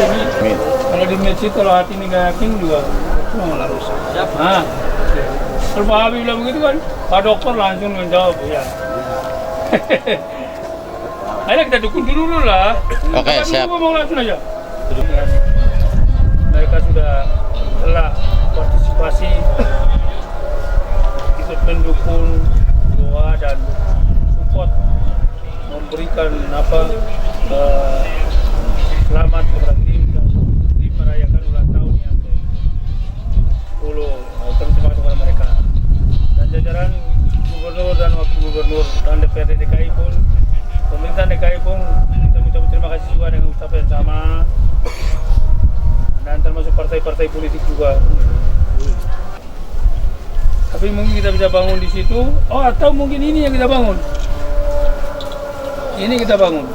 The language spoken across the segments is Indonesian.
Amin. Kalau di masjid, kalau hati ini gak yakin juga malah rusak. Nah, kalau Pak Habib bilang begitu kan, Pak Dokter langsung menjawab ya. Ayo kita dukung dulu lah. Oke, siap. Mau langsung aja. Mereka sudah telah partisipasi, ikut mendukung doa dan support, memberikan selamat kepada tim dan tim merayakan ulang tahun yang ke-10. Terima kasih kepada mereka dan jajaran gubernur dan wakil gubernur dan DPRD DKI pun, pemerintah DKI pun kita mengucapkan terima kasih juga dengan ucapan yang sama, dan termasuk partai-partai politik juga. Tapi mungkin kita bisa bangun di situ, atau mungkin ini yang kita bangun. Ini kita bangun.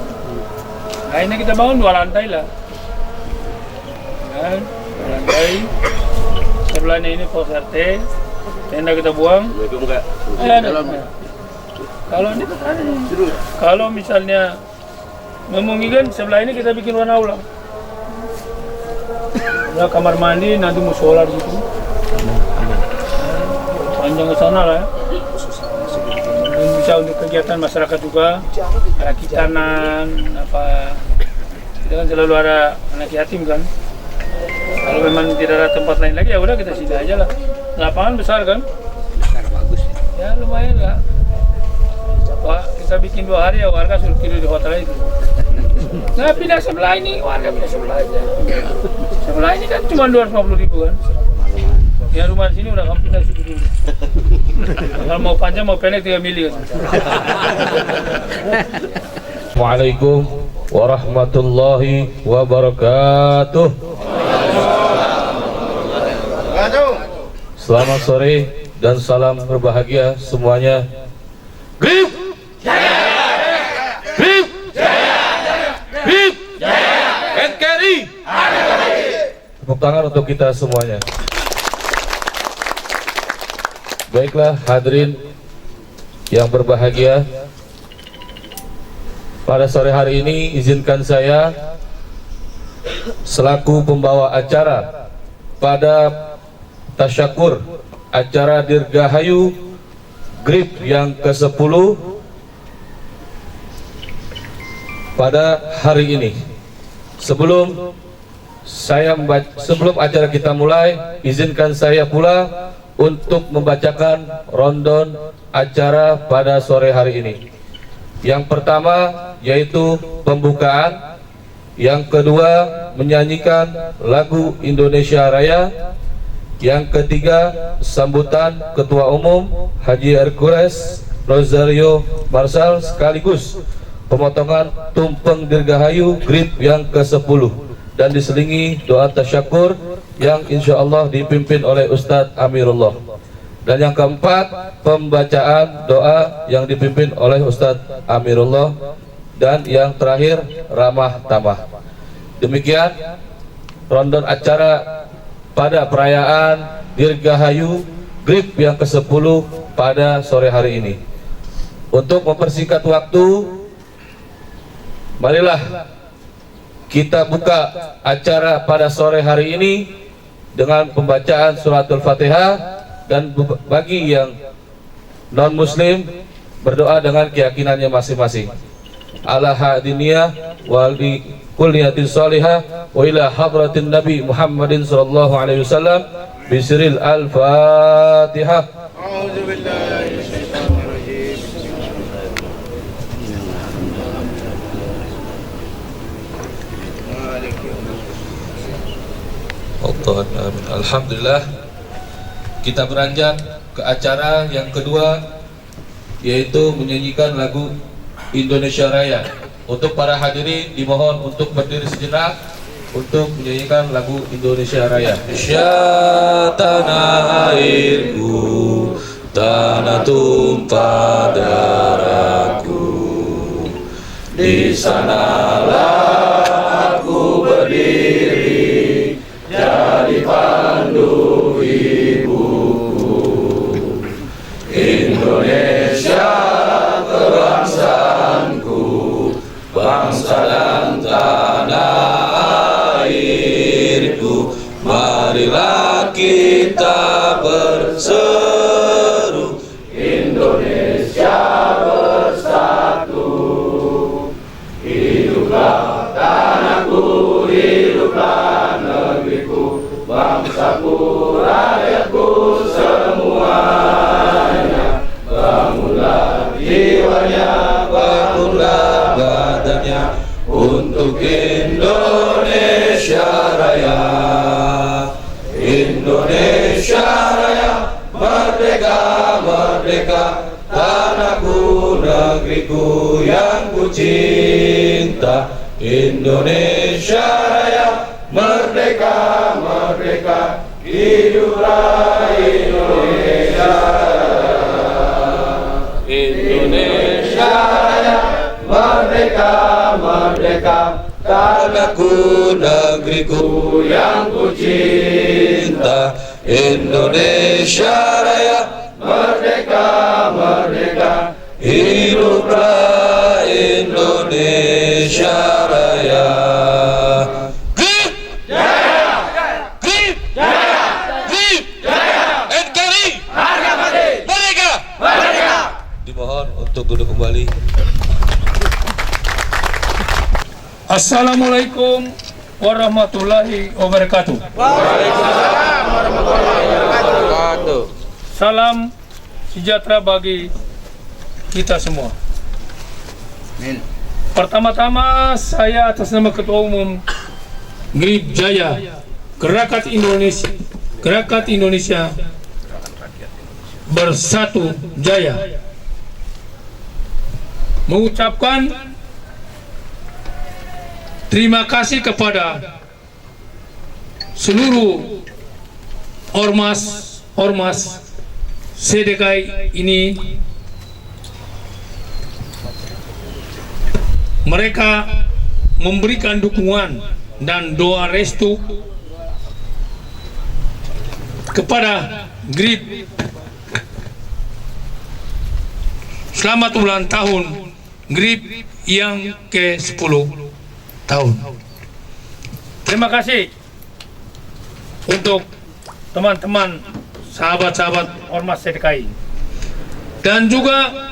Nah, ini kita bangun 2 lantai lah. Kan? 2 lantai. Sebelahnya ini pos RT. Tenda kita buang. Kalau misalnya memungkinkan sebelah ini kita bikin ruang aula. Ada kamar mandi, nanti musola di situ. Panjang ke sana lah ya. Dan bisa untuk kegiatan masyarakat juga, rakit tangan, kita kan selalu ada anak yatim kan. Kalau memang tidak ada tempat lain lagi ya udah kita sini aja lah. Lapangan besar kan? Besar, bagus ya lumayan lah. Pak, kita bikin 2 hari ya warga suruh tidur di hotel itu. Nah pindah sebelah ini, warga pindah sebelah aja. Sebelah ini kan cuma 250.000 kan. Ya rumah sini udah kamu pindah situ dulu. Kalau mau panjang mau pendek 3 mili kan. Assalamualaikum warahmatullahi wabarakatuh. Selamat sore dan salam berbahagia semuanya. Grip Jaya! Grip Jaya! Grip Jaya! NKRI! Tepuk tangan untuk kita semuanya. Baiklah hadirin yang berbahagia, pada sore hari ini izinkan saya selaku pembawa acara pada tasyakur acara Dirgahayu GRIP yang ke-10 pada hari ini. Sebelum acara kita mulai, izinkan saya pula untuk membacakan rondon acara pada sore hari ini. Yang pertama yaitu pembukaan, yang kedua menyanyikan lagu Indonesia Raya, yang ketiga sambutan Ketua Umum Haji Hercules Rosario Marsal sekaligus pemotongan tumpeng Dirgahayu GRIP yang ke-10 dan diselingi doa tasyakur yang insya Allah dipimpin oleh Ustadz Amirullah. Dan yang keempat pembacaan doa yang dipimpin oleh Ustadz Amirullah, dan yang terakhir ramah tamah. Demikian rondon acara pada perayaan Dirgahayu GRIP yang ke-10 pada sore hari ini. Untuk mempersingkat waktu, marilah kita buka acara pada sore hari ini dengan pembacaan suratul Fatihah, dan bagi yang non muslim berdoa dengan keyakinannya masing-masing. Ala hadiniyah wal kulliyatin salihah wa ila hadratin Nabi Muhammadin sallallahu alaihi wasallam bisiril al-Fatihah. A'udzu billahi minasyaitonir rajim. Alhamdulillah, kita beranjak ke acara yang kedua, yaitu menyanyikan lagu Indonesia Raya. Untuk para hadirin dimohon untuk berdiri sejenak untuk menyanyikan lagu Indonesia Raya. Indonesia tanah airku, tanah tumpah darahku, di sanalah aku berdiri jadi pandu ibuku. Indonesia kebangsaanku, bangsa dan tanah air. marilah kita berseru, Indonesia bersatu. Hiduplah tanahku, hiduplah negeriku, bangsaku, rakyatku semuanya. Bangunlah jiwanya, bangunlah badannya, untuk Indonesia Raya. Indonesia Raya, merdeka, merdeka, tanahku, negeriku yang ku cinta. Indonesia Raya, merdeka, merdeka, hiduplah Indonesia Raya. Indonesia Raya, merdeka, merdeka, tanahku, negeriku yang ku cinta. Indonesia Raya, merdeka, merdeka, hiduplah Indonesia Raya. Grip Jaya, Grip Jaya, Grip Jaya, NKRI harga mati, merdeka, merdeka. Dimohon untuk duduk kembali. Assalamualaikum warahmatullahi wabarakatuh. Waalaikumsalam warahmatullahi wabarakatuh. Salam sejahtera bagi kita semua. Amin. Pertama-tama saya atas nama Ketua Umum Grip Jaya Gerakan Indonesia Bersatu Jaya mengucapkan terima kasih kepada seluruh ormas sedekai ini. Mereka memberikan dukungan dan doa restu kepada Grip. Selamat ulang tahun Grip yang ke-10 tahun. Terima kasih untuk teman-teman, sahabat-sahabat ormas sedekai. Dan juga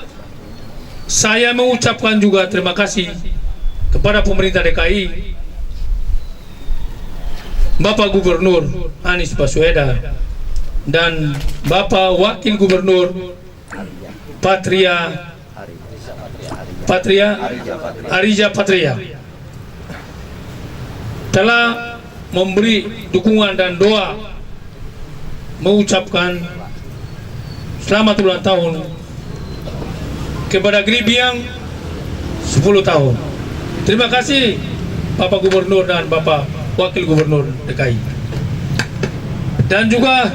saya mengucapkan juga terima kasih kepada pemerintah DKI, Bapak Gubernur Anies Baswedan dan Bapak Wakil Gubernur Arija Patria telah memberi dukungan dan doa mengucapkan selamat ulang tahun kepada Grip yang 10 tahun. Terima kasih Bapak Gubernur dan Bapak Wakil Gubernur DKI. Dan juga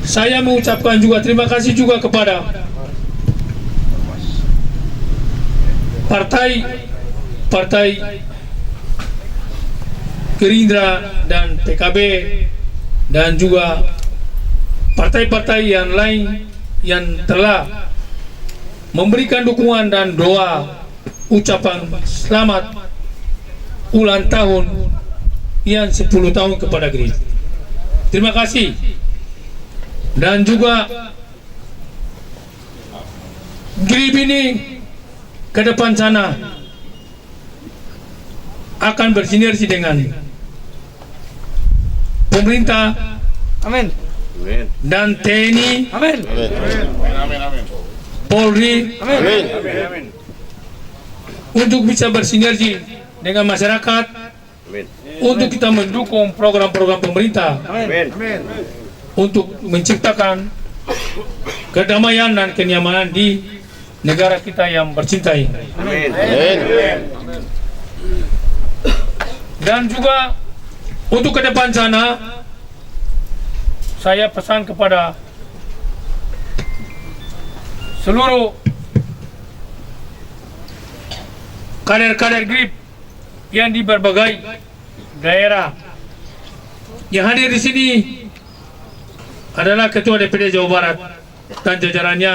saya mengucapkan juga terima kasih juga kepada partai Gerindra dan PKB dan juga partai-partai yang lain yang telah memberikan dukungan dan doa ucapan selamat ulang tahun yang 10 tahun kepada Grip. Terima kasih. Dan juga Grip ini ke depan sana akan bersinergi dengan pemerintah, Amin. dan TNI, Amin. Polri, Amin. untuk bisa bersinergi dengan masyarakat, untuk kita mendukung program-program pemerintah Amin. untuk menciptakan kedamaian dan kenyamanan di negara kita yang bercintai. Amin. Dan juga untuk ke depan sana, saya pesan kepada seluruh kader-kader Grip yang di berbagai daerah yang hadir di sini adalah Ketua DPD Jawa Barat dan jajarannya,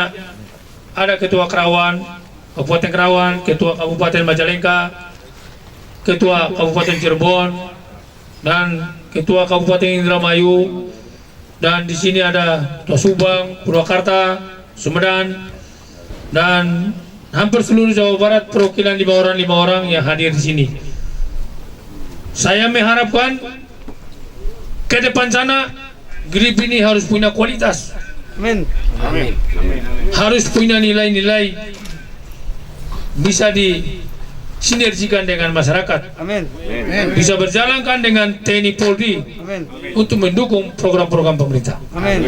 ada Ketua Kerawang, Kabupaten Kerawang, Ketua Kabupaten Majalengka, Ketua Kabupaten Cirebon, dan Ketua Kabupaten Indramayu, dan di sini ada Ketua Subang, Purwakarta, Sumedang, dan hampir seluruh Jawa Barat perwakilan 5 orang yang hadir di sini. Saya mengharapkan ke depan sana GRIP ini harus punya kualitas, Amin. Amin. harus punya nilai-nilai bisa disinergikan dengan masyarakat, Amin. bisa berjalankan dengan TNI Polri Amin. untuk mendukung program-program pemerintah. Amin.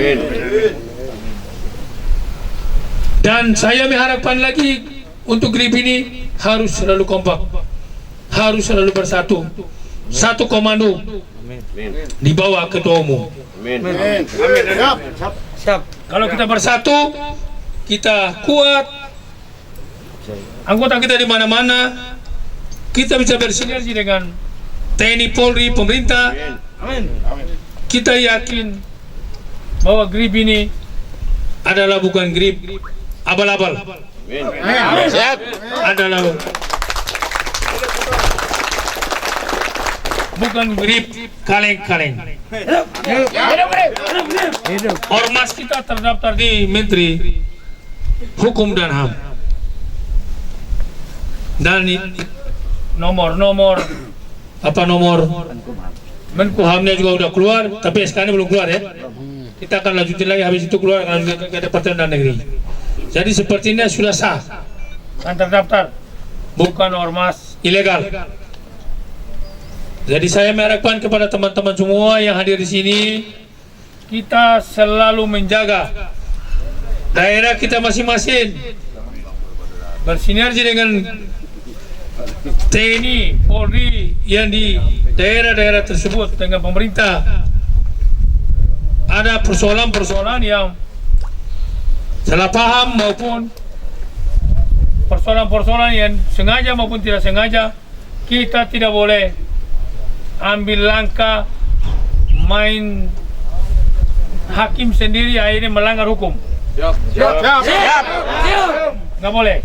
Dan saya mengharapkan lagi untuk GRIP ini harus selalu kompak, harus selalu bersatu, satu komando di bawah ketua umum. Amin. Siap. Kalau kita bersatu, kita kuat, anggota kita di mana-mana, kita bisa bersinergi dengan TNI Polri, pemerintah. Amin. Kita yakin bahwa GRIP ini adalah bukan GRIP abal-abal, Siap. adalah bukan GRIP kaleng-kaleng. Ormas kita terdaftar di Menteri Hukum dan HAM, dan nomor Menkumhamnya juga udah keluar, tapi SK-nya belum keluar ya. Kita akan lanjutin lagi, habis itu keluar akan lanjutin ke Departemen Dalam Negeri. Jadi sepertinya sudah sah dan terdaftar, bukan ormas ilegal. Jadi saya mengharapkan kepada teman-teman semua yang hadir di sini, kita selalu menjaga daerah kita masing-masing, bersinergi dengan TNI, Polri yang di daerah-daerah tersebut dengan pemerintah. Ada persoalan-persoalan yang salah paham maupun persoalan-persoalan yang sengaja maupun tidak sengaja, kita tidak boleh ambil langkah main hakim sendiri akhirnya melanggar hukum. Siap. Nggak boleh.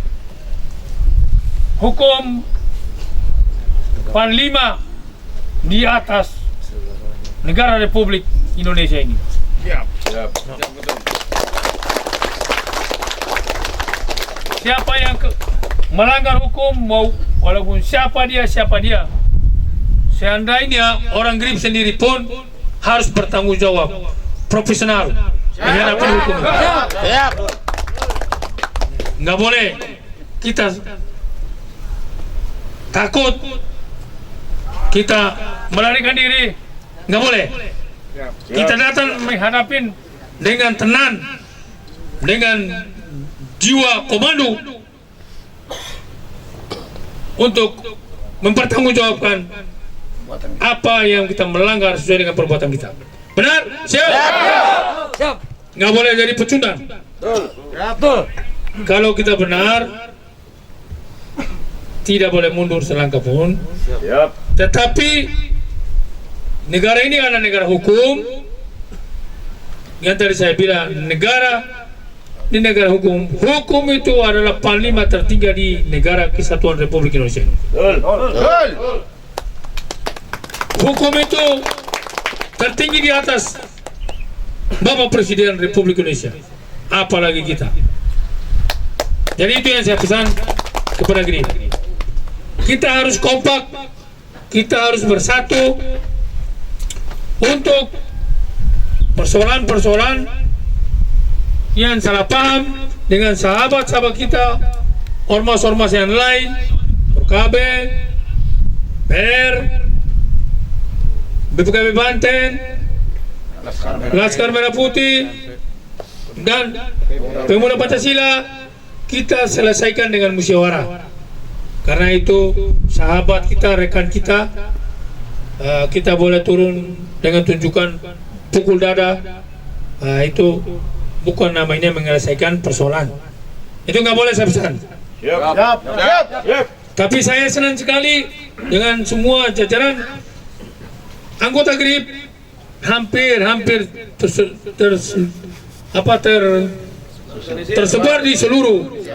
Hukum panglima di atas negara Republik Indonesia ini. Siapa yang melanggar hukum, mau walaupun siapa dia, seandainya orang GRIP sendiri pun harus bertanggung jawab, profesional menghadapi hukum. Siap. Nggak boleh kita takut, kita melarikan diri, nggak boleh. Kita datang menghadapin dengan tenang, dengan jiwa komando untuk mempertanggungjawabkan apa yang kita melanggar sesuai dengan perbuatan kita. Benar? Siap? Siap. Nggak boleh jadi pecundang. Betul. Kalau kita benar, tidak boleh mundur selangkah pun. Tetapi negara ini adalah negara hukum. Yang tadi saya bilang, negara hukum. Hukum itu adalah panglima tertinggi di negara Kesatuan Republik Indonesia. Hukum itu tertinggi di atas Bapak Presiden Republik Indonesia, apalagi kita. Jadi itu yang saya pesan kepada GRIP. Kita harus kompak, kita harus bersatu untuk persoalan-persoalan yang salah paham dengan sahabat-sahabat kita, ormas-ormas yang lain, PKB, PR, BPKB Banten, Laskar Merah Putih, dan Pemuda Pancasila. Kita selesaikan dengan musyawarah. Karena itu sahabat kita, rekan kita, kita boleh turun dengan tunjukkan pukul dada. Itu bukan namanya menyelesaikan persoalan. Itu nggak boleh saya pesan. Siap. Tapi saya senang sekali dengan semua jajaran anggota GRIP hampir tersebar di seluruh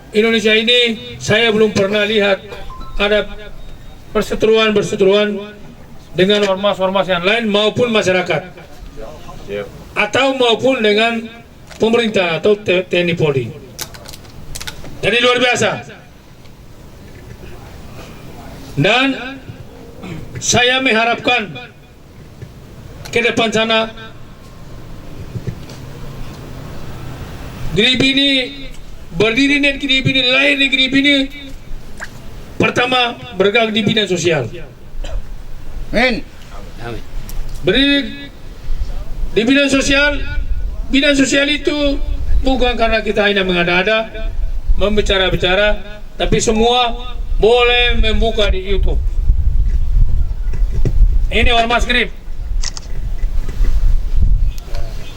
Indonesia ini. Saya belum pernah lihat ada perseteruan dengan ormas-ormas yang lain maupun masyarakat, atau maupun dengan pemerintah atau TNI Polri. Jadi luar biasa. Dan saya mengharapkan ke depan sana Grip ini berdiri dan Grip ini lahir di Grip ini pertama bergerak di bidang sosial. Amin. Berdiri di bidang sosial. Bidang sosial itu bukan karena kita hanya mengada-ada, membicara-bicara, tapi semua boleh membuka di YouTube. Ini Ormas Grip.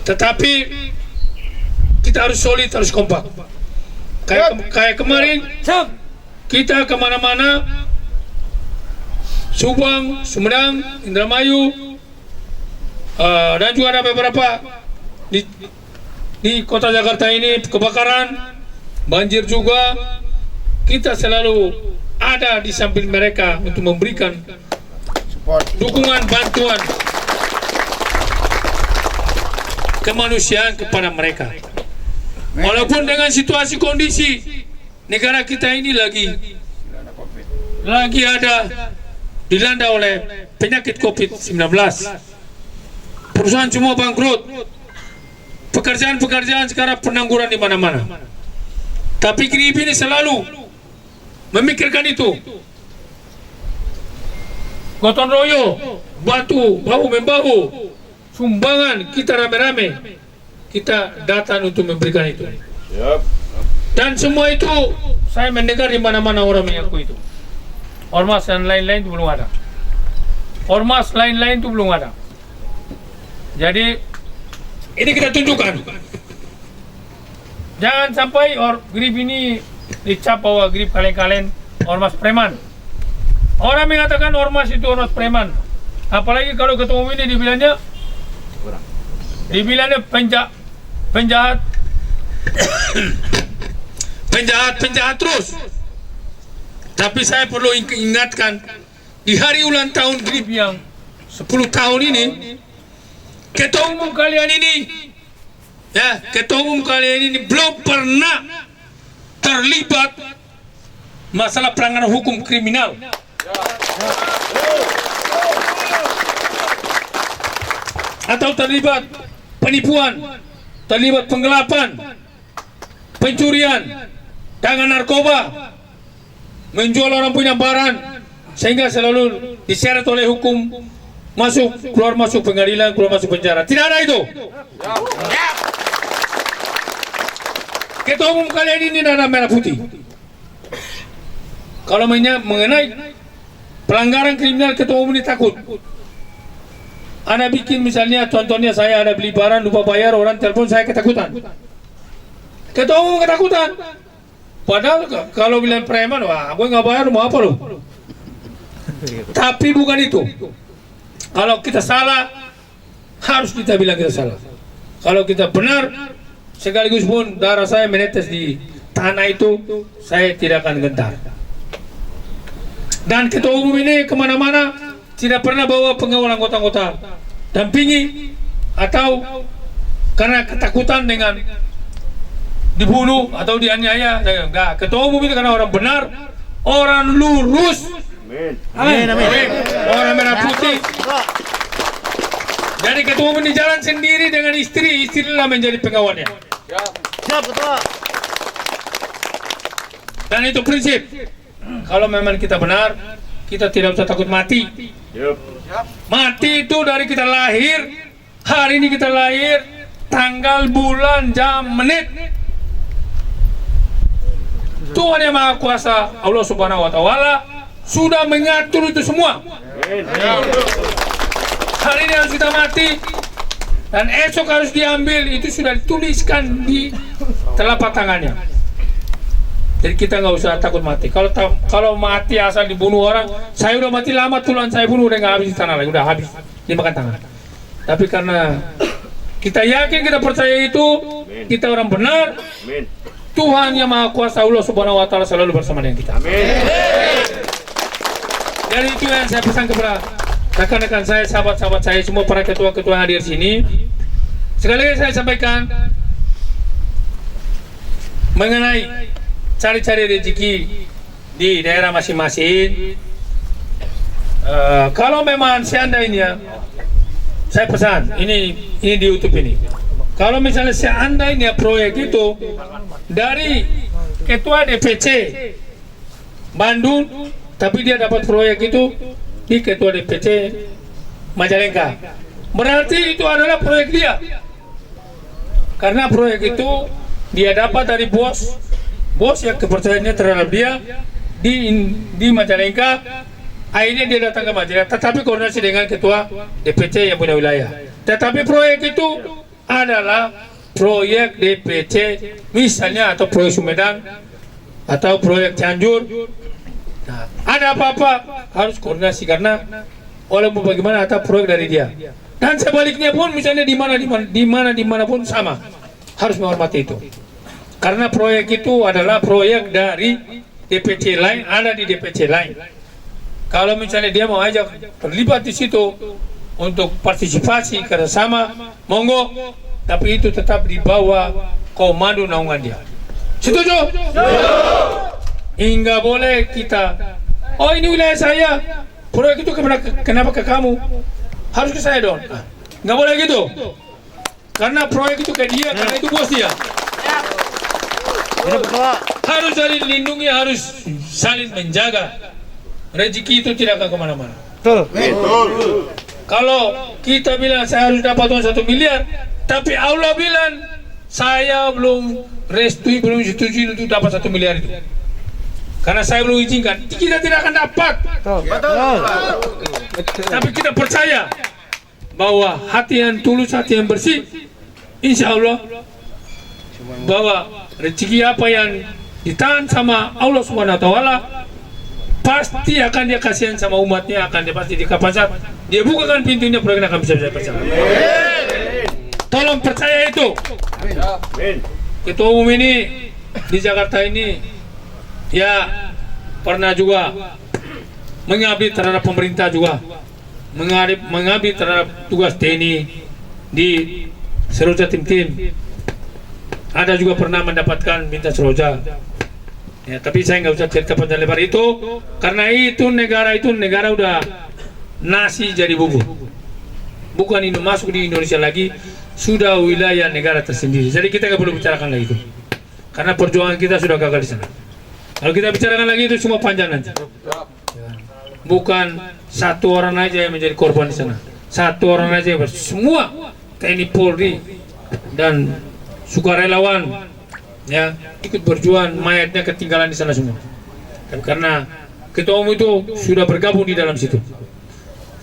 Tetapi kita harus solid, harus kompak. Kayak kemarin kita kemana-mana, Subang, Sumedang, Indramayu, dan juga ada beberapa di kota Jakarta ini kebakaran, banjir juga. Kita selalu ada di samping mereka untuk memberikan dukungan, bantuan kemanusiaan kepada mereka. Walaupun dengan situasi kondisi negara kita ini lagi ada dilanda oleh penyakit COVID-19, perusahaan semua bangkrut, pekerjaan sekarang pengangguran di mana-mana. Tapi Grip ini selalu memikirkan itu. Gotong royong, bahu membahu, sumbangan kita rame-rame, kita datang untuk memberikan itu. Dan semua itu saya mendengar di mana-mana orang mengaku itu. Ormas dan lain-lain itu belum ada. Ormas lain-lain itu belum ada. Jadi ini kita tunjukkan. Jangan sampai Grip ini dicap bahwa Grip kalian ormas preman. Orang mengatakan ormas itu ormas preman. Apalagi kalau ketua umum ini dibilangnya penjahat terus. Tapi saya perlu ingatkan, di hari ulang tahun Grip yang 10 tahun ini, ketua umum kalian ini belum pernah terlibat masalah pelanggaran hukum kriminal. Atau terlibat penipuan, terlibat penggelapan, pencurian, dengan narkoba, menjual orang punya barang, sehingga selalu diseret oleh hukum, keluar masuk pengadilan, keluar masuk penjara. Tidak ada itu. Ketua umum kalian ini ada merah putih. Kalau mengenai pelanggaran kriminal, ketua umum ini takut. Anda bikin misalnya, contohnya saya ada beli barang lupa bayar, orang telepon saya ketakutan. Ketua umum ketakutan. Padahal kalau bilang preman, wah gue nggak bayar mau apa lo? Tapi bukan itu. Kalau kita salah, harus kita bilang kita salah. Kalau kita benar, sekaligus pun darah saya menetes di tanah itu, saya tidak akan gentar. Dan ketua umum ini kemana-mana tidak pernah bawa pengawal anggota-anggota dampingi, atau karena ketakutan dengan dibunuh atau dianiaya. Enggak, ketua umum itu karena orang benar, orang lurus. Amin. Orang merah putih. Jadi ketua umum ini jalan sendiri dengan istrilah menjadi pengawalnya. Siap ketua. Dan itu prinsip. Kalau memang kita benar, kita tidak usah takut mati. Mati itu dari kita lahir. Hari ini kita lahir, tanggal, bulan, jam, menit. Tuhan yang Maha Kuasa, Allah Subhanahu wa Ta'ala, sudah mengatur itu semua. Hari ini harus kita mati, dan esok harus diambil. Itu sudah dituliskan di telapak tangannya. Jadi kita nggak usah takut mati. Kalau mati asal dibunuh orang, saya udah mati lama, tulang saya bunuh udah nggak habis di tanah lagi, udah habis dimakan tangan. Tapi karena kita yakin, kita percaya itu, kita orang benar, Tuhan yang Maha Kuasa, Allah Subhanahu wa Ta'ala selalu bersama dengan kita. Jadi itu yang saya pesan kepada rekan-rekan saya, sahabat-sahabat saya, semua para ketua-ketua yang hadir sini, sekali lagi saya sampaikan mengenai cari-cari rezeki di daerah masing-masing. Kalau memang seandainya, saya pesan ini di YouTube ini, kalau misalnya seandainya proyek itu dari ketua DPC Bandung, tapi dia dapat proyek itu di ketua DPC Majalengka, berarti itu adalah proyek dia, karena proyek itu dia dapat dari bos yang kepercayaannya terhadap dia di Majalengka. Akhirnya dia datang ke Majalengka, tetapi koordinasi dengan ketua DPC yang punya wilayah. Tetapi proyek itu adalah proyek DPC, misalnya atau proyek Sumedang atau proyek Cianjur. Nah, ada apa-apa harus koordinasi, karena oleh bagaimana atau proyek dari dia. Dan sebaliknya pun misalnya di mana pun sama, harus menghormati itu. Karena proyek itu adalah proyek dari DPC lain, ada di DPC lain. Kalau misalnya dia mau ajak terlibat di situ untuk partisipasi kerjasama, monggo, tapi itu tetap di bawah komando naungan dia. Setuju? Hingga boleh kita, oh ini wilayah saya, proyek itu kenapa ke kamu? Harus ke saya dong. Nggak boleh gitu, karena proyek itu ke dia, karena itu bos dia. Harus saling lindungi, harus saling menjaga. Rezeki itu tidak akan kemana-mana. Betul. Kalau kita bilang saya harus dapat uang 1 miliar, tapi Allah bilang saya belum restui, belum setuju untuk dapat 1 miliar itu, karena saya belum izinkan, kita tidak akan dapat. Betul. Tapi kita percaya bahwa hati yang tulus, hati yang bersih, insya Allah bahwa rezeki apa yang ditahan sama Allah Subhanahu Wa Taala pasti akan dia kasihan sama umatnya, akan dia pasti dikapasat, dia bukakan pintunya, proyek akan bisa berjalan. Tolong percaya itu. Ketua umum ini di Jakarta ini ya pernah juga mengabdi terhadap pemerintah, juga mengabdi terhadap tugas TNI di Seroja tim-tim. Ada juga pernah mendapatkan minta Seroja. Ya, tapi saya nggak usah cerita panjang lebar itu, karena itu negara udah nasi jadi bubur, bukan ini masuk di Indonesia lagi, sudah wilayah negara tersendiri. Jadi kita nggak perlu bicarakan lagi itu, karena perjuangan kita sudah gagal di sana. Kalau kita bicarakan lagi itu semua panjang nanti. Bukan satu orang aja yang menjadi korban di sana, satu orang aja, semua TNI Polri dan sukarelawan ya ikut berjuang, mayatnya ketinggalan di sana semua. Dan karena ketua umum itu sudah bergabung di dalam situ,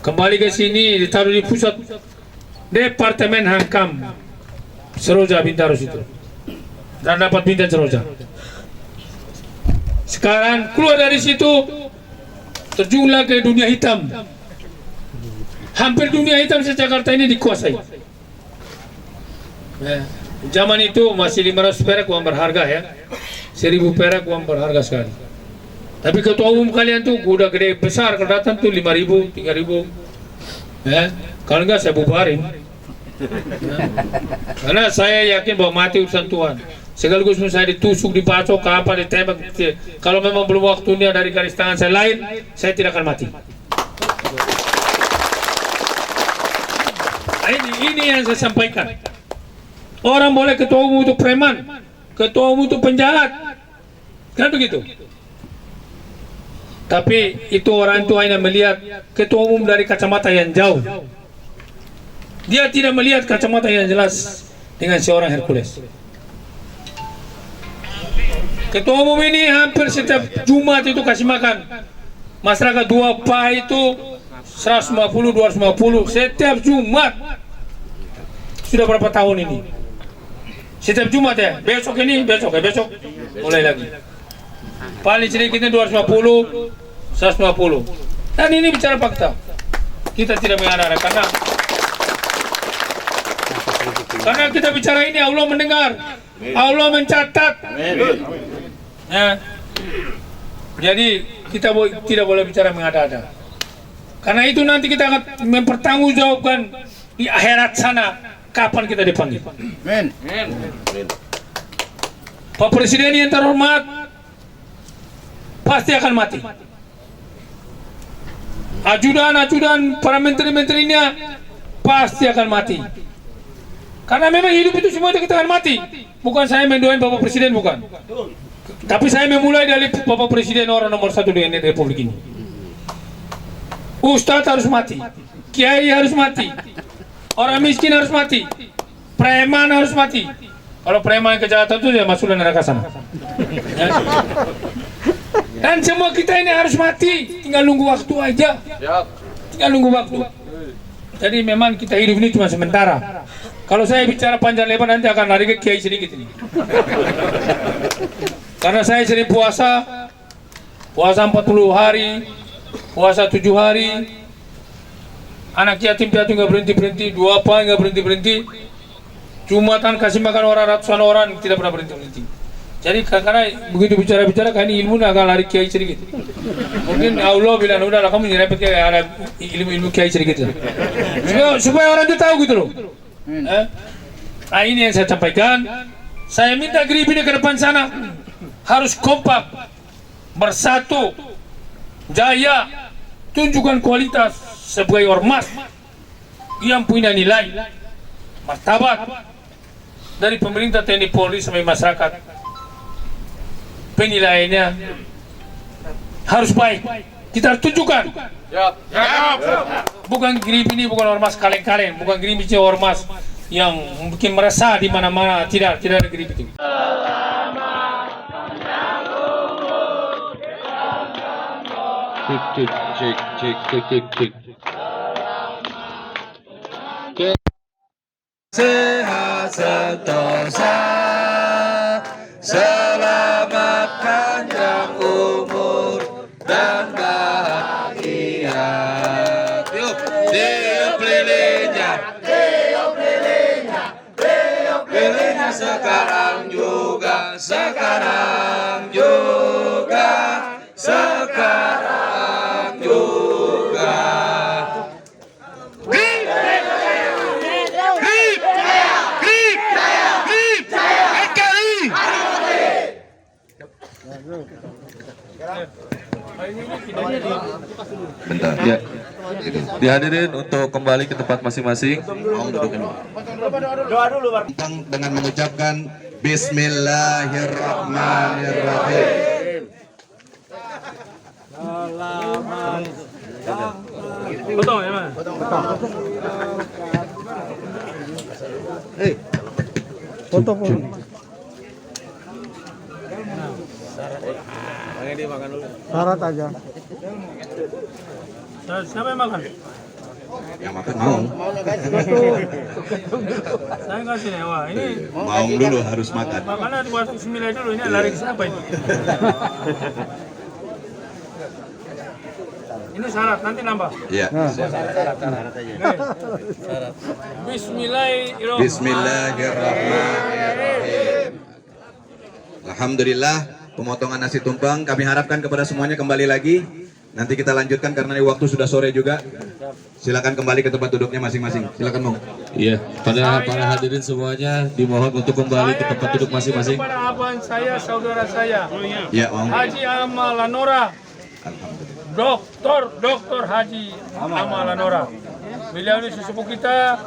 kembali ke sini ditaruh di pusat Departemen Hankam Seroja Bintaro situ, dan dapat bintang Seroja. Sekarang keluar dari situ, terjunlah ke dunia hitam. Hampir dunia hitam di Jakarta ini dikuasai. Zaman itu masih 500 perak uang berharga ya, 1000 perak uang berharga sekali. Tapi ketua umum kalian tuh udah gede besar, kalau datang tuh 5.000, 3.000 ya. Kalau enggak saya bubarin ya. Karena saya yakin bahwa mati urusan Tuhan. Sekaligus saya ditusuk, dibacok, apa, ditembak. Kalau memang belum waktunya dari garis tangan saya lain, saya tidak akan mati. Ini yang saya sampaikan. Orang boleh ketua umum itu preman, ketua umum itu penjahat, kan begitu. Tapi itu orang itu hanya melihat ketua umum dari kacamata yang jauh. Dia tidak melihat kacamata yang jelas dengan seorang Hercules. Ketua umum ini hampir setiap Jumat itu kasih makan masyarakat 2 PA itu 150, 250 setiap Jumat. Sudah berapa tahun ini? Setiap Jumat ya, besok mulai lagi. Paling sedikitnya 250, 150. Dan ini bicara fakta. Kita tidak mengada-ada karena kita bicara ini Allah mendengar, Allah mencatat. Ya. Jadi kita tidak boleh bicara mengada-ada. Karena itu nanti kita akan mempertanggungjawabkan di akhirat sana kapan kita dipanggil. Amin. Pak Presiden yang terhormat pasti akan mati. Ajudan para menteri-menterinya pasti akan mati. Karena memang hidup itu semua kita akan mati. Bukan saya mendoain Bapak Presiden, bukan. Tapi saya memulai dari Bapak Presiden orang nomor 1 di Republik ini. Ustadz harus mati, kiai harus mati, orang miskin harus mati, preman harus mati. Kalau preman kejahatan itu dia masuk neraka sana. Ya. Dan semua kita ini harus mati, tinggal nunggu waktu aja. Tinggal nunggu waktu. Jadi memang kita hidup ini cuma sementara. Kalau saya bicara panjang lebar nanti akan lari ke kiai sedikit ini. Karena saya sering puasa 40 hari, puasa 7 hari. Anak yatim piatu nggak berhenti, duafa nggak berhenti. Jumatan kasih makan orang ratusan orang tidak pernah berhenti. Jadi karena begitu bicara kan ilmu agak lari kiai sedikit. Mungkin Allah bilang udahlah kamu nyerempet kayak ada ilmu kiai sedikit. Supaya orang itu tahu gitu loh. Nah ini yang saya sampaikan. Saya minta Gribi ke depan sana harus kompak, bersatu, jaya, tunjukkan kualitas sebagai ormas yang punya nilai, martabat dari pemerintah TNI Polri sampai masyarakat. Penilaiannya harus baik. Kita harus tunjukkan. Bukan Gribi ini bukan ormas kaleng-kaleng, bukan Gribi ini ormas yang bikin merasa di mana-mana. Tidak ada Gribi itu. Cek. Sehat sentosa, selamat panjang umur dan bahagia. Tiup lilinnya, lilinnya sekarang juga. Bentar, ya. Dihadirin untuk kembali ke tempat masing-masing. Doa dulu, dengan mengucapkan Bismillahirrahmanirrahim. Potong ya, Mas? Foto. Syarat aja. Siapa yang makan? Yang makan mau. Saya kasih nih, wah ini Mau dulu harus makan. makanan buat sembilan dulu. Ini lari ke siapa ini? Ini syarat, nanti nambah. Iya. Bismillahirrahmanirrahim. Bismillahirrahmanirrahim. Alhamdulillah, pemotongan nasi tumpeng kami harapkan kepada semuanya kembali lagi. Nanti kita lanjutkan karena ini waktu sudah sore juga. Silakan kembali ke tempat duduknya masing-masing. Silakan, Mong. Iya, pada para hadirin semuanya dimohon untuk kembali ke tempat duduk masing-masing. Kepada abang saya, saudara saya, Ya, Mong. Haji Amal Lanora, Alhamdulillah. Doktor Haji Amal Lanora. Beliau ini sesepuh kita.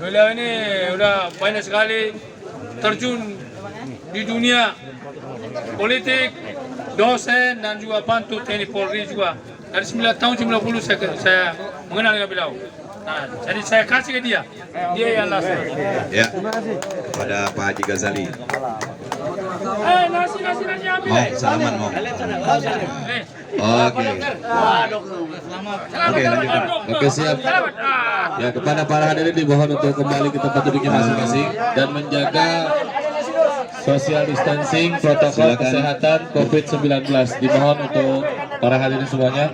Beliau ini udah banyak sekali terjun di dunia politik, dosen dan juga bantu TNI Polri juga. Dari 9 tahun 90 saya mengenal dengan beliau. Nah, jadi saya kasih ke dia. Dia yang last. Ya. Pada Pak Haji Ghazali. Nasi ambil. Mong, salaman, Mong. Oke. Oke, lanjutkan. Oke, siap. Ya, kepada para hadirin dimohon untuk kembali ke tempat duduknya masing-masing dan menjaga social distancing, protokol kesehatan COVID-19. Dimohon untuk para hadirin semuanya.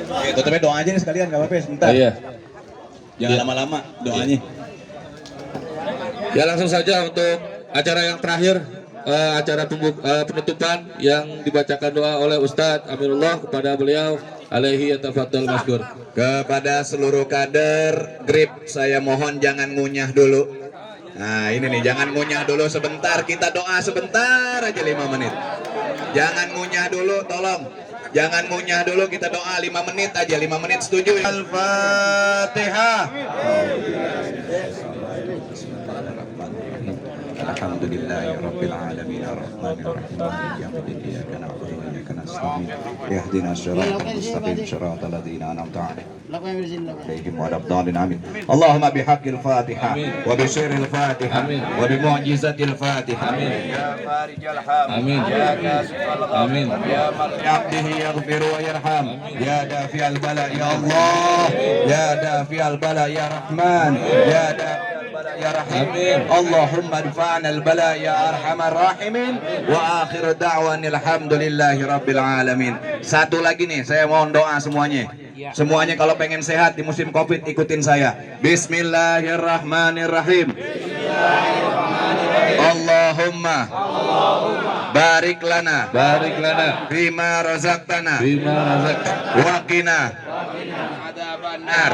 Oke, tutupnya doa aja nih sekalian, nggak apa-apa, sebentar. Iya. Jangan lama-lama doanya. Ya, langsung saja untuk acara yang terakhir acara penutupan yang dibacakan doa oleh Ustadz Amirullah kepada beliau alaihi yatafaddal maskur. Kepada seluruh kader GRIP saya mohon jangan ngunyah dulu. Nah ini nih, jangan ngunyah dulu sebentar, kita doa sebentar aja 5 menit. Jangan ngunyah dulu, tolong. Jangan ngunyah dulu, kita doa 5 menit aja, 5 menit, setuju? Al-Fatihah. Alhamdulillahirabbil alamin arrahmanir rahim maliki yaumiddin iyyaka na'budu wa iyyaka nasta'in ihdinas siratal mustaqim siratal ladzina an'amta 'alaihim ghairil amin. Allahumma bihaqqil Fatihah wa bi sirril Fatihah wa bi mu'jizatil Fatihah. Ya farijal ham. Amin. Ya kasifal gham. Amin. Ya man abdihi yaghfir wa yarham. Ya dafi'al bala ya Allah. Ya dafi'al bala ya Rahman. Ya ya Rahim. Allahumma dfa'na al-bala ya arhamar rahimin wa akhir da'wanil hamdulillahi rabbil alamin. Satu lagi nih, saya mohon doa semuanya. Semuanya kalau pengen sehat di musim Covid ikutin saya. Bismillahirrahmanirrahim. Allahumma barik lana bima razaqtana wa qina adzabannar.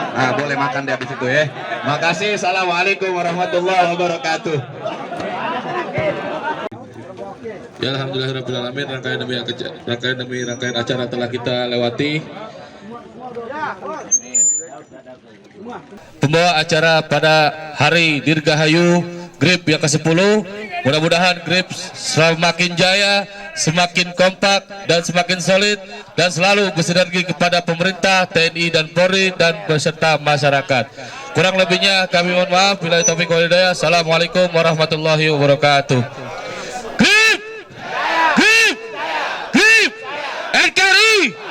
Nah, boleh makan di habis itu ya. Makasih. Assalamualaikum warahmatullahi wabarakatuh. Ya alhamdulillahirrahmanirrahim, rangkaian demi rangkaian acara telah kita lewati. Pembawa acara pada hari Dirgahayu GRIP yang ke-10, mudah-mudahan GRIP semakin jaya, semakin kompak dan semakin solid dan selalu bersinergi kepada pemerintah, TNI dan Polri dan beserta masyarakat. Kurang lebihnya kami mohon maaf. Billahi taufiq wal hidayah. Assalamualaikum warahmatullahi wabarakatuh. GRIP! GRIP! GRIP! NKRI!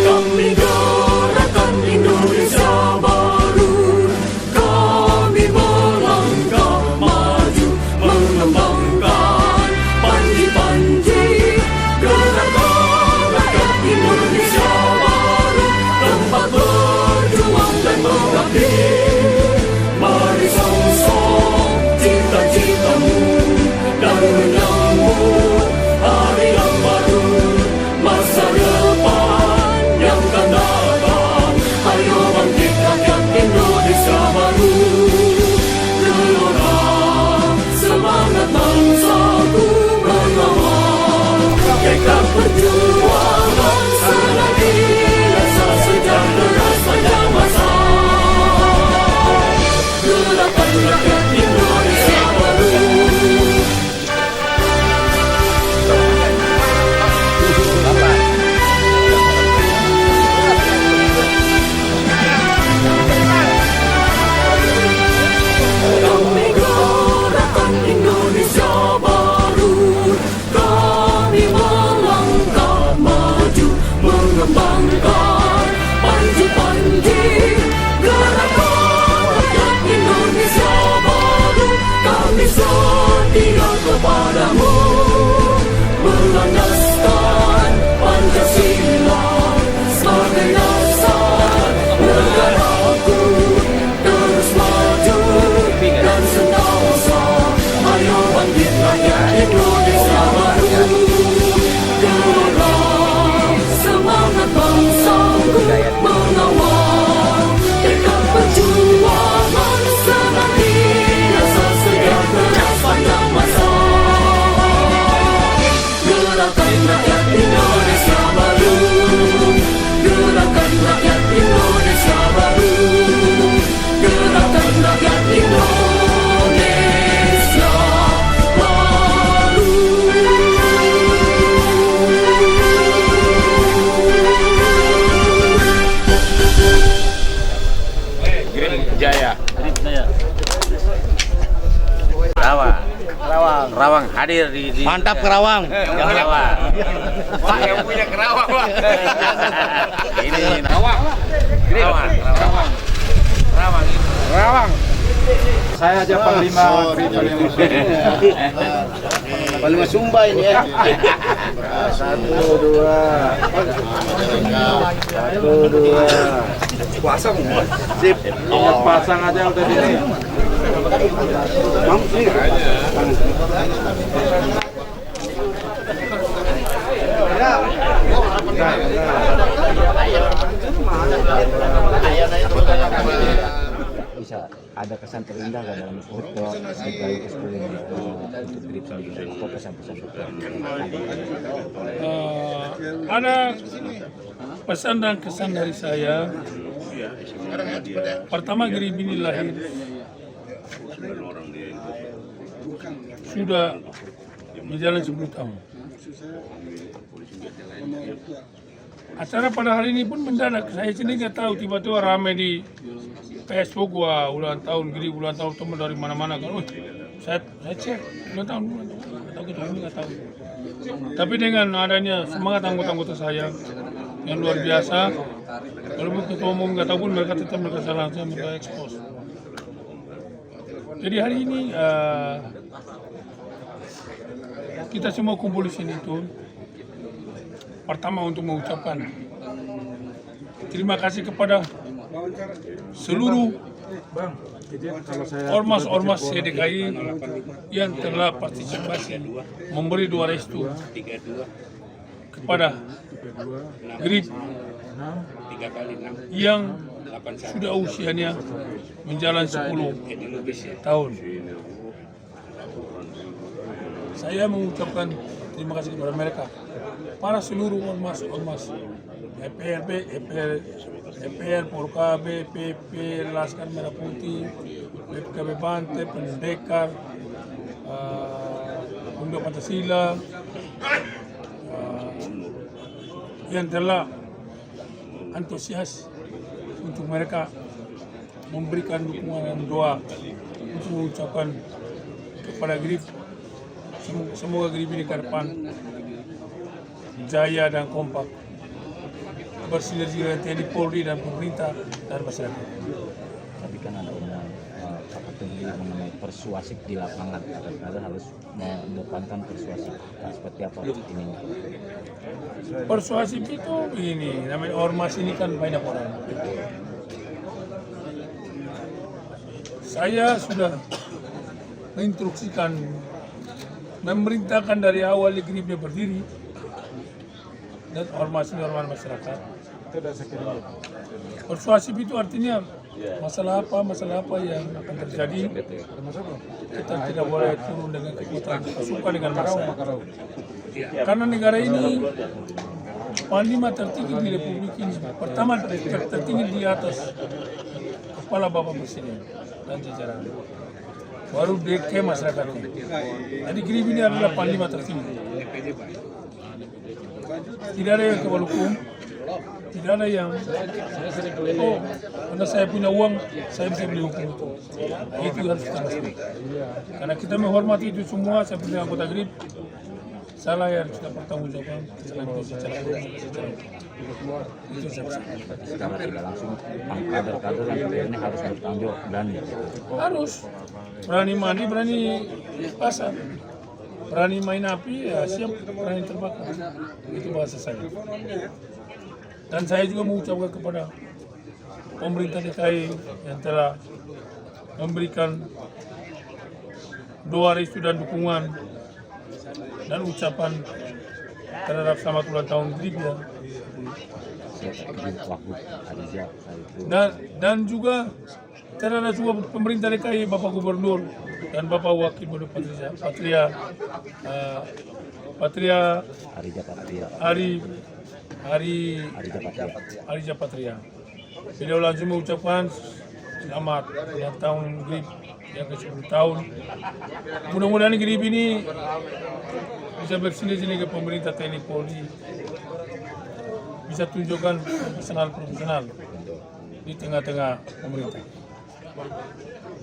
Kami gerakan Indonesia Baru, kami melangkah maju mengembangkan panji-panji gerakan rakyat Indonesia Baru, tempat berjuang dan mengabdi. Mari song-song cita-citamu dan menyambut hari yang baru, masa depan yang akan datang. Ayo bangkit rakyat Indonesia Baru. Gelora semangat bangsaku mengawal tekad perjuangan selagi rasa sejahtera sepanjang masa. Gerakan rakyat Indonesia Baru. Kami gerakan Indonesia Baru, kami melangkah maju mengembangkan panji-panji gerakan rakyat Indonesia Baru. Kami setia kepadamu, melandaskan Pancasila sebagai dasar negaraku. Terus maju dan sentosa, ayo bangkit rakyat Indonesia Baru. Gelora semangat bangsaku mengawal tekad perjuangan selagi rasa sejahtera sepanjang masa. Gerakan rakyat Indonesia Baru, gerakan rakyat Indonesia Baru, gerakan rakyat Indonesia Baru. Kerawang hadir di Mantap Kerawang. Kerawang. Pak yang punya Kerawang, Pak. Ini Kerawang. Saya aja Panglima. Paling sumba ini ya. 1, 2. 1, 2. Pasang. Sip. Ingat pasang aja udah di sini. Mampu sih. Bisa ada kesan terindah gak dalam foto sekaligus kuliner untuk grip sendiri? Apa pesan-pesan? Ada pesan dan kesan dari saya. Pertama, grip ini lahir sudah berjalan 10 tahun. Acara pada hari ini pun mendadak. Saya sendiri nggak tahu, tiba-tiba rame di Facebook, wah ulang tahun grip, ulang tahun teman dari mana-mana kan. Saya cek ulang tahun, nggak tahu. Tapi dengan adanya semangat anggota-anggota saya yang luar biasa, walaupun ketua umum nggak tahu pun mereka tetap mereka ekspos. Jadi hari ini kita semua kumpul di sini itu pertama untuk mengucapkan terima kasih kepada seluruh ormas-ormas CDKI yang telah partisipasi memberi doa restu kepada grip yang sudah usianya menjalan 10 tahun. Saya mengucapkan terima kasih kepada mereka, para seluruh ormas-ormas EPR, Polkab, PP, Laskar Merah Putih, PKB Bante, Pendekar, Pemuda Pancasila, yang telah antusias untuk mereka memberikan dukungan dan doa untuk mengucapkan kepada grip. Semoga grip ini ke depan jaya dan kompak, bersinergi dengan TNI, Polri, dan pemerintah dan masyarakat. Tapi kan ada undang mengenai persuasif di lapangan, kadang-kadang harus mengedepankan persuasif. Nah, seperti apa ini? Persuasif itu ini, namanya ormas ini kan banyak orang. Saya sudah menginstruksikan, memerintahkan dari awal gripnya berdiri dan ormas ini ormas masyarakat. Persuasif itu artinya masalah apa yang akan terjadi, kita tidak boleh turun dengan kekuatan, suka dengan massa. Karena negara ini panglima tertinggi di Republik ini, pertama tertinggi di atas kepala Bapak Presiden dan jajaran, baru ke masyarakatnya. Jadi grip ini adalah panglima tertinggi. Tidak ada yang kebal hukum, tidak ada yang karena saya punya uang, saya bisa beli hukum itu. Itu harus kita lakukan. Karena kita menghormati itu semua, saya punya anggota grip, salah yang kita pertanggungjawabkan secara itu saja. Secara tidak langsung kader-kader yang ini harus bertanggung jawab, berani. Harus berani mandi, berani pasar, berani main api, ya siap berani terbakar. Itu bahasa saya. Dan saya juga mengucapkan kepada pemerintah DKI yang telah memberikan doa restu dan dukungan dan ucapan terhadap selamat ulang tahun grip ya. Dan juga terhadap juga pemerintah DKI, Bapak Gubernur dan Bapak Wakil Gubernur Patria Ari Japatria. Beliau langsung mengucapkan selamat ulang tahun grip yang ke-10 tahun. Mudah-mudahan grip ini bisa bersinergi dengan pemerintah TNI Polri, bisa tunjukkan profesional di tengah-tengah pemerintah.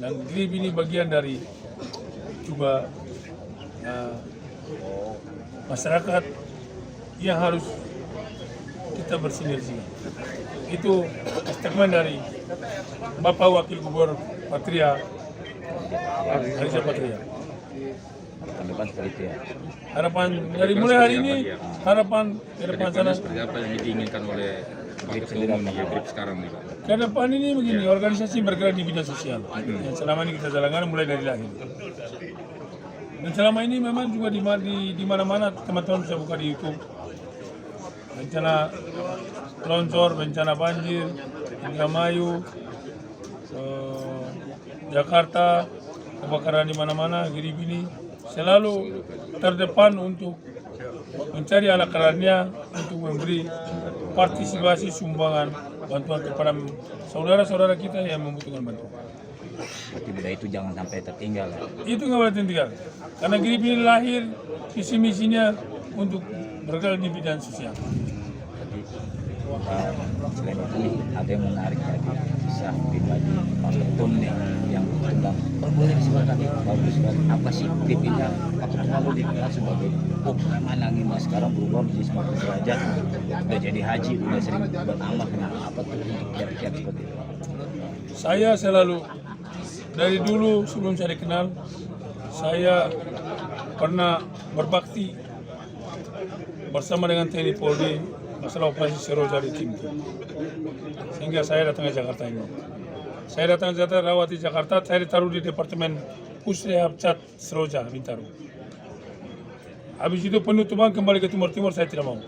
Dan grip ini bagian dari juga masyarakat yang harus kita bersinergi. Itu statement dari Bapak Wakil Gubernur Patria, Arisa Patria. Harapan seperti itu ya. Harapan dari mulai hari ini, harapan ke depan sana. Seperti apa yang diinginkan oleh Pak Ketua Umum nih, Grip sekarang nih Pak? Ke depan ini begini, organisasi bergerak di bidang sosial. Yang selama ini kita jalankan mulai dari lahir. Dan selama ini memang juga di mana-mana teman-teman bisa buka di YouTube. Bencana longsor, bencana banjir, Indramayu, Jakarta, kebakaran di mana-mana, Grip ini selalu terdepan untuk mencari ala-kalanya untuk memberi partisipasi sumbangan bantuan kepada saudara-saudara kita yang membutuhkan bantuan. Berarti budaya itu jangan sampai tertinggal ya. Itu nggak boleh tertinggal. Karena Grip ini lahir visi misinya untuk bergerak di bidang sosial. Jadi selain itu nih ada yang menarik tadi kisah pribadi Pak Ketum nih yang tentang boleh disebutkan nih bagus sekali apa sih tipnya Pak Ketum lalu dikenal sebagai pemenangin mas sekarang berubah menjadi semakin derajat udah jadi haji udah sering beramal kenal apa tuh untuk kiat-kiat seperti itu. Saya selalu dari dulu sebelum saya dikenal saya pernah berbakti bersama dengan TNI Polri masalah operasi Seroja di Timur. Sehingga saya datang ke Jakarta ini. Saya datang ke Jakarta, rawat di Jakarta, saya ditaruh di Departemen Pusrehab Cat Seroja, Bintaro. Habis itu penutupan kembali ke Timur Timur, saya tidak mau.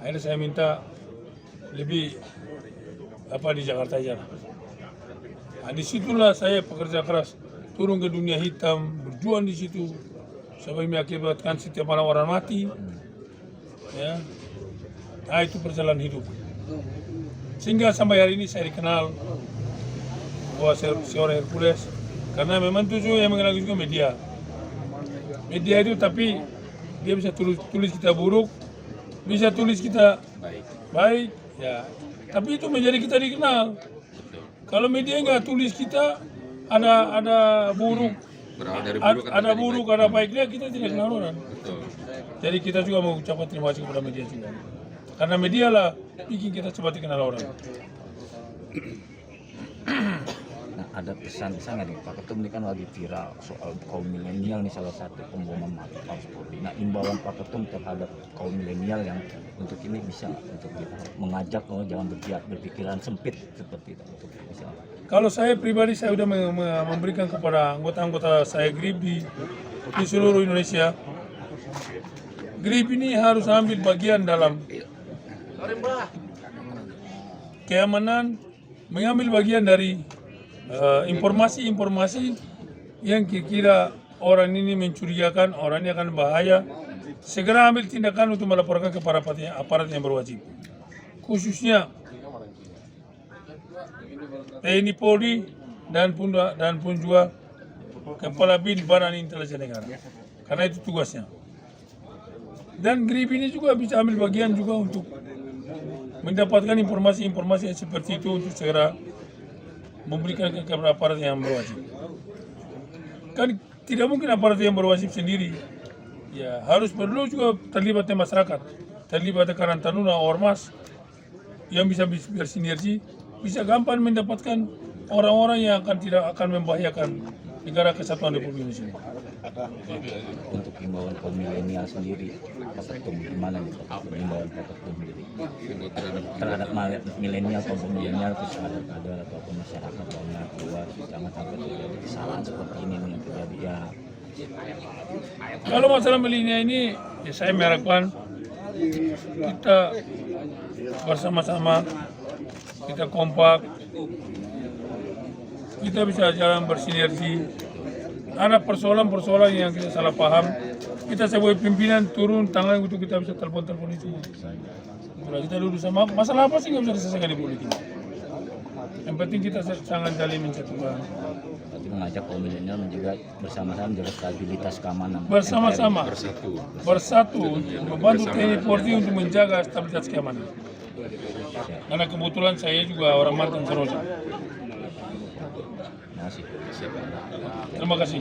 Akhirnya saya minta lebih di Jakarta aja. Nah, disitulah saya pekerja keras, turun ke dunia hitam, berjuang di situ, sampai mengakibatkan setiap malam orang mati. Ya, nah itu perjalanan hidup. Sehingga sampai hari ini saya dikenal bahwa seorang Hercules, karena memang tujuh yang mengenal juga media. Media itu tapi dia bisa tulis kita buruk, bisa tulis kita baik, ya. Tapi itu menjadi kita dikenal. Kalau media nggak tulis kita ada buruk, ada buruk, ada baiknya, kita tidak kenal orang. Jadi kita juga mau ucapkan terima kasih kepada media juga. Karena media lah bikin kita cepat dikenal orang. Nah, ada pesan-pesan nggak nih Pak Ketum ini kan lagi viral soal kaum milenial nih salah satu pemboman Mabes Polri. Nah, imbauan Pak Ketum terhadap kaum milenial yang untuk ini bisa untuk kita mengajak jangan berpikiran sempit seperti itu untuk bisa. Kalau saya pribadi saya sudah memberikan kepada anggota-anggota saya Grip di seluruh Indonesia. Grip ini harus ambil bagian dalam keamanan, mengambil bagian dari informasi-informasi yang kira-kira orang ini mencurigakan, orang ini akan bahaya, segera ambil tindakan untuk melaporkan kepada aparat yang berwajib. Khususnya TNI Polri dan pun juga Kepala BIN Badan Intelijen Negara. Karena itu tugasnya. Dan Grip ini juga bisa ambil bagian juga untuk mendapatkan informasi-informasi seperti itu untuk segera memberikan kepada aparat yang berwajib. Kan tidak mungkin aparat yang berwajib sendiri. Ya harus perlu juga terlibatnya masyarakat, terlibatnya Karang Taruna, Ormas yang bisa bersinergi, bisa gampang mendapatkan orang-orang yang tidak akan membahayakan negara kesatuan Republik Indonesia. Untuk himbauan kaum milenial sendiri, Pak Ketum gimana nih Pak himbauan Pak Ketum sendiri terhadap milenial, kaum milenial, terus ada ataupun masyarakat yang keluar jangan sampai terjadi kesalahan seperti ini yang terjadi ya. Kalau masalah milenial ini, ya saya mengharapkan kita bersama-sama, kita kompak, kita bisa jalan bersinergi. Ada persoalan-persoalan yang kita salah paham, kita sebagai pimpinan turun tangan untuk kita bisa telepon-telepon itu. Kalau kita duduk sama, masalah apa sih nggak bisa diselesaikan di politik? Yang penting kita sangat saling mencatukan. Berarti mengajak kaum milenial menjaga bersama-sama menjaga stabilitas keamanan. Bersama-sama, bersatu untuk membantu TNI Polri untuk menjaga stabilitas keamanan. Karena kebetulan saya juga orang mantan Seroja. Terima kasih. Terima kasih.